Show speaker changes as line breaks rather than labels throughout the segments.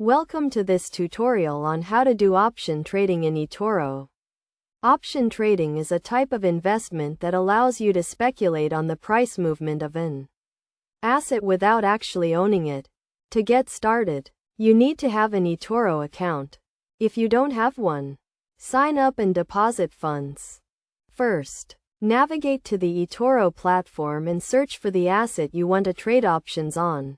Welcome to this tutorial on how to do option trading in Etoro. Option trading is a type of investment that allows you to speculate on the price movement of an asset without actually owning it. To get started, you need to have an Etoro account. If you don't have one, sign up and deposit funds. First, navigate to the Etoro platform and search for the asset you want to trade options on.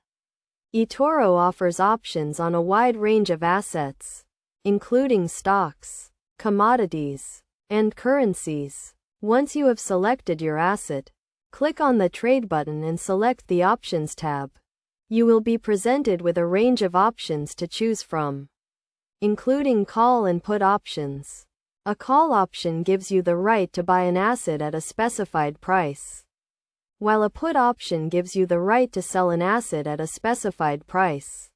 Etoro offers options on a wide range of assets, including stocks, commodities, and currencies. Once you have selected your asset, click on the Trade button and select the Options tab. You will be presented with a range of options to choose from, including call and put options. A call option gives you the right to buy an asset at a specified price, while a put option gives you the right to sell an asset at a specified price.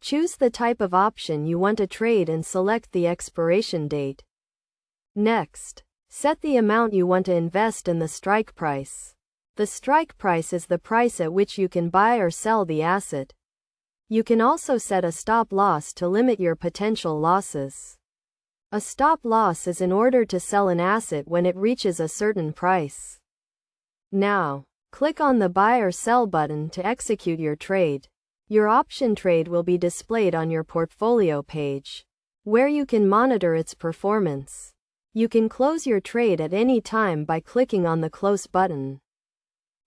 Choose the type of option you want to trade and select the expiration date. Next, set the amount you want to invest in the strike price. The strike price is the price at which you can buy or sell the asset. You can also set a stop loss to limit your potential losses. A stop loss is in order to sell an asset when it reaches a certain price. Now, click on the Buy or Sell button to execute your trade. Your option trade will be displayed on your portfolio page, where you can monitor its performance. You can close your trade at any time by clicking on the Close button.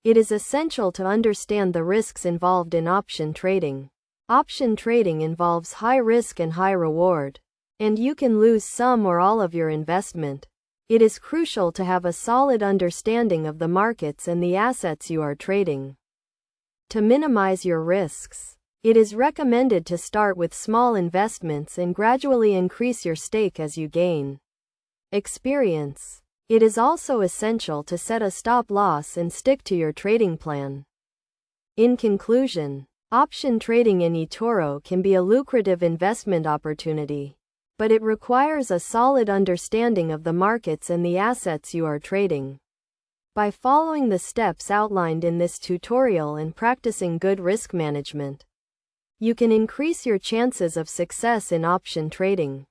It is essential to understand the risks involved in option trading. Option trading involves high risk and high reward, and you can lose some or all of your investment. It is crucial to have a solid understanding of the markets and the assets you are trading. To minimize your risks, it is recommended to start with small investments and gradually increase your stake as you gain experience. It is also essential to set a stop loss and stick to your trading plan. In conclusion, option trading in Etoro can be a lucrative investment opportunity, but it requires a solid understanding of the markets and the assets you are trading. By following the steps outlined in this tutorial and practicing good risk management, you can increase your chances of success in option trading.